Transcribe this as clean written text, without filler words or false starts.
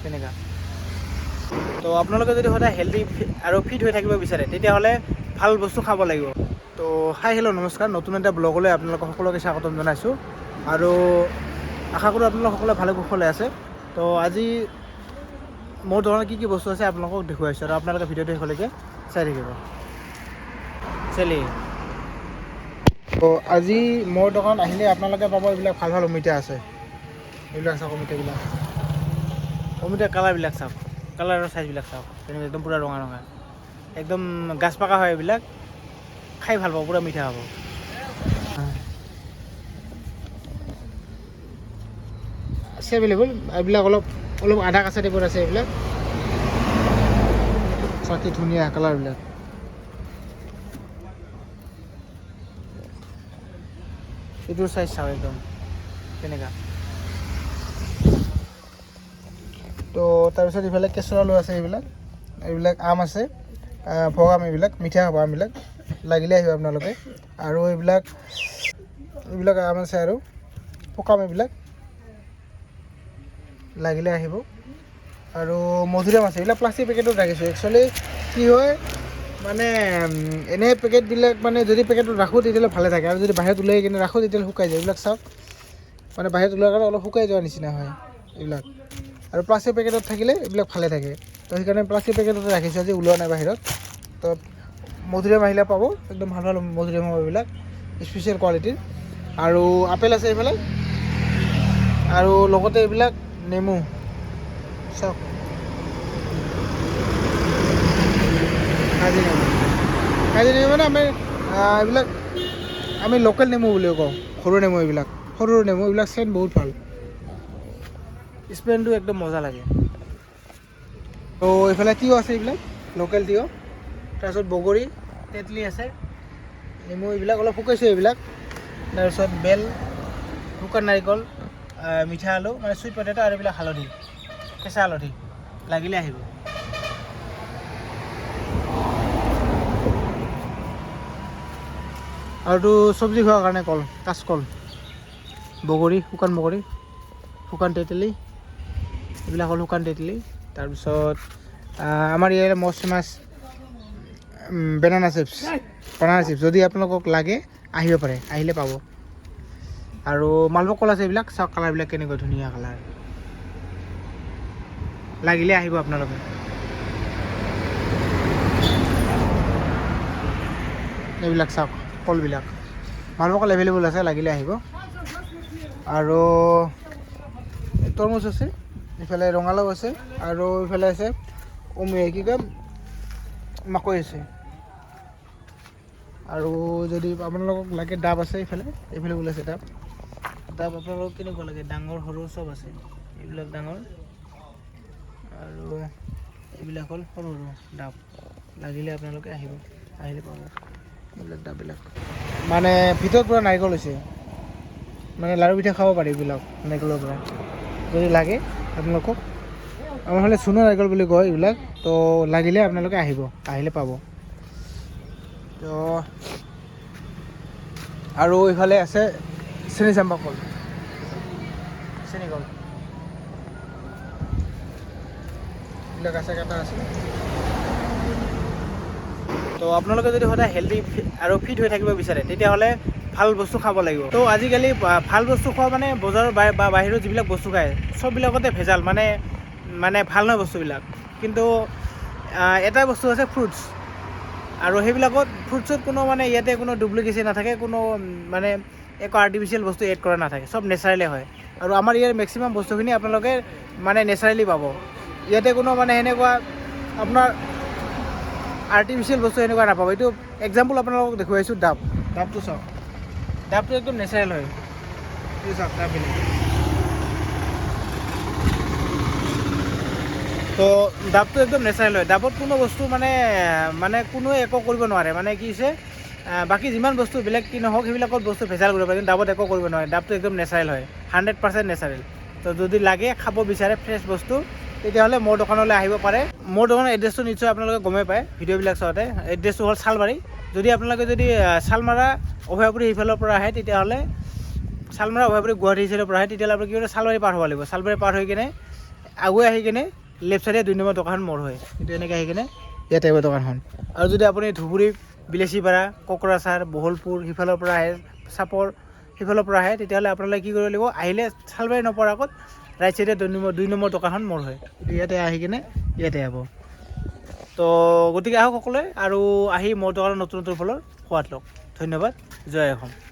তেনেকুৱা। তো আপোনালোকে যদি সদায় হেল্ডি আৰু ফিট হৈ থাকিব বিচাৰে তেতিয়াহ'লে ভাল বস্তু খাব লাগিব। তো হাই হেল্ল' নমস্কাৰ, নতুন এটা ব্লগলৈ আপোনালোকক সকলোকে স্বাগতম জনাইছোঁ আৰু আশা কৰোঁ আপোনালোক সকলোৱে ভালে কুশলে আছে। তো আজি মোৰ দোকানত কি বস্তু আছে আপোনালোকক দেখুৱাইছোঁ আৰু আপোনালোকে ভিডিঅ'টো শেষলৈকে চাই থাকিব। তো আজি মোৰ দোকানত আহিলে আপোনালোকে পাব এইবিলাক ভাল ভাল অমিতা আছে। এইবিলাক চাওক অমিতাবিলাক, অমিতাৰ কালাৰবিলাক চাওক, কালাৰৰ চাইজবিলাক চাওক, তেনেকৈ একদম পূৰা ৰঙা ৰঙা, একদম গাছ পাকা হয়। এইবিলাক খাই ভাল পাব, পূৰা মিঠা হ'ব। আছে এভেইলেবল, এইবিলাক অলপ অলপ আধা কাঁচা টাইপৰ আছে। এইবিলাক চাওক কি ধুনীয়া কালাৰবিলাক। এইটোৰ চাইজ চাওক একদম তেনেকুৱা। তো তাৰপিছত ইফালে কেঁচুৱালু আছে। এইবিলাক আম আছে, ভোগ আম, এইবিলাক মিঠা হ'ব আমবিলাক, লাগিলে আহিব আপোনালোকে। আৰু এইবিলাক আম আছে আৰু পকা আম, এইবিলাক লাগিলে আহিব। আৰু মধুৰিআম আছে, এইবিলাক প্লাষ্টিক পেকেটত ৰাখিছোঁ। একচুৱেলি কি হয় মানে এনে পেকেটবিলাক মানে যদি পেকেটত ৰাখোঁ তেতিয়াহ'লে ভালে থাকে, আৰু যদি বাহিৰত ওলাই কিনে ৰাখোঁ তেতিয়াহ'লে শুকাই যায়। এইবিলাক চাওক মানে বাহিৰত ওলোৱাৰ কাৰণে অলপ শুকাই যোৱাৰ নিচিনা হয় এইবিলাক। আৰু প্লাষ্টিক পেকেটত থাকিলে এইবিলাক ভালে থাকে। তো সেইকাৰণে প্লাষ্টিক পেকেটতে ৰাখিছোঁ, আজি ওলোৱা নাই বাহিৰত। তো মধুৰিআম আহিলে পাব, একদম ভাল ভাল মধুৰিআম হ'ব এইবিলাক, স্পেচিয়েল কোৱালিটিৰ। আৰু আপেল আছে এইফালে, আৰু লগতে এইবিলাক নেমু চাওক, কাজি নেমু মানে আমি এইবিলাক আমি লোকেল নেমু বুলিও কওঁ, সৰু নেমু। এইবিলাক সৰু সৰু নেমু, এইবিলাক চেণ্ট বহুত ভাল, স্মেলটো একদম মজা লাগে। তো এইফালে তিয়ঁহ আছে, এইবিলাক লোকেল তিয়ঁহ। তাৰপিছত বগৰী, তেতলি আছে, নেমু এইবিলাক অলপ শুকাইছোঁ এইবিলাক। তাৰপিছত বেল, শুকান নাৰিকল, মিঠা আলু মানে চুইট পটেটো, আৰু এইবিলাক হালধি, কেঁচা হালধি, লাগিলে আহিব। আৰুতো চব্জি খোৱাৰ কাৰণে কল, কাঁচকল, বগৰী, শুকান বগৰী, শুকান তেতেলী, এইবিলাক হ'ল শুকান তেতেলী। তাৰপিছত আমাৰ ইয়াৰে মষ্ট ফেমাছ বেনানা চিপছ, যদি আপোনালোকক লাগে আহিব পাৰে, আহিলে পাব। আৰু মালভোগ কল আছে, এইবিলাক চাওক কালাৰবিলাক কেনেকুৱা ধুনীয়া কালাৰ, লাগিলে আহিব আপোনালোকে। এইবিলাক চাওক কলবিলাক, মালভোগ কল এভেইলেবল আছে, লাগিলে আহিব। আৰু তৰমুজ আছে, ইফালে ৰঙালাও আছে, আৰু ইফালে আছে কি কয় মাকৈ আছে। আৰু যদি আপোনালোকক লাগে ডাব আছে, এইফালে এভেইলেবল আছে ডাব আপোনালোকক কেনেকুৱা লাগে, ডাঙৰ সৰু চব আছে। এইবিলাক ডাঙৰ, আৰু এইবিলাক হ'ল সৰু সৰু ডাব, লাগিলে আপোনালোকে আহিব, আহিলে পাব এইবিলাক ডাববিলাক। মানে ভিতৰত পূৰা নাৰিকল হৈছে, মানে লাড়ু পিঠা খাব পাৰি এইবিলাক নাৰিকলৰ পৰা। যদি লাগে আপোনালোকক, আমাৰ ফালে চুনো নাৰিকল বুলি কয় এইবিলাক। তো লাগিলে আপোনালোকে আহিব, আহিলে পাব। তো আৰু এইফালে আছে চেনি চাম্পা কল, চেনি কল, এইবিলাক আছে, কাটা আছে। তো আপোনালোকে যদি সদায় হেল্ডি আৰু ফিট হৈ থাকিব বিচাৰে তেতিয়াহ'লে ভাল বস্তু খাব লাগিব। তো আজিকালি ভাল বস্তু খোৱা মানে বজাৰৰ বা বাহিৰত যিবিলাক বস্তু খায় চববিলাকতে ভেজাল, মানে ভাল নহয় বস্তুবিলাক। কিন্তু এটাই বস্তু আছে ফ্ৰুটছ, আৰু সেইবিলাকত ফ্ৰুটছত কোনো মানে ইয়াতে কোনো ডুপ্লিকেশ্যন নাথাকে, কোনো মানে একো আৰ্টিফিচিয়েল বস্তু এড কৰা নাথাকে, চব নেচাৰেলি হয়। আৰু আমাৰ ইয়াৰ মেক্সিমাম বস্তুখিনি আপোনালোকে মানে নেচাৰেলি পাব। ইয়াতে কোনো মানে সেনেকুৱা আপোনাৰ আৰ্টিফিচিয়েল বস্তু এনেকুৱা নাপাব। এইটো এক্সাম্পল আপোনালোকক দেখুৱাইছোঁ, ডাবটো চাওক, ডাবটো একদম নেচাৰেল হয়। এইটো চাওক ডাববিলাক। তো ডাবটো একদম নেচাৰেল হয়, ডাবত কোনো বস্তু মানে কোনোৱে একো কৰিব নোৱাৰে। মানে কি হৈছে বাকী যিমান বস্তু বেলেগ কি নহওক সেইবিলাকত বস্তু ভেজাল কৰিব পাৰে, কিন্তু ডাবত একো কৰিব নোৱাৰে। ডাবটো একদম নেচাৰেল হয়, 100% নেচাৰেল। তো যদি লাগে খাব বিচাৰে ফ্ৰেছ বস্তু তেতিয়াহ'লে মোৰ দোকানলৈ আহিব পাৰে। মোৰ দোকানৰ এড্ৰেছটো নিশ্চয় আপোনালোকে গমেই পায় ভিডিঅ'বিলাক চাওঁতে। এড্ৰেছটো হ'ল শালমাৰী। যদি আপোনালোকে শালমাৰা অভয়াপুৰী সেইফালৰ পৰা আহে তেতিয়াহ'লে শালমাৰা অভয়াপুৰী গুৱাহাটী চাইডৰ পৰা আহে তেতিয়াহ'লে আপুনি কি কৰে, শালমাৰী পাৰ হ'ব লাগিব। শালমাৰী পাৰ হৈ কিনে আগুৱাই আহি কিনে লেফ্ট চাইডে 2 নম্বৰ দোকানখন মোৰ হয় কিন্তু এনেকৈ আহি কিনে ইয়াতে আহিব দোকানখন আৰু যদি আপুনি ধুবুৰী বিলাচীপাৰা কোকৰাঝাৰ বহলপুৰ সিফালৰ পৰা আহে চাপৰ সিফালৰ পৰা আহে তেতিয়াহ'লে আপোনালোকে কি কৰিব লাগিব আহিলে চালবাৰী নপৰাৰ আগত ৰাইট চাইডে 2 নম্বৰ দোকানখন মোৰ হয় ইয়াতে আহি কিনে ইয়াতে আহিব তো গতিকে আহক সকলোৱে আৰু আহি মোৰ দোকানৰ নতুন নতুন ফলৰ সোৱাদ লওক ধন্যবাদ জয় অসম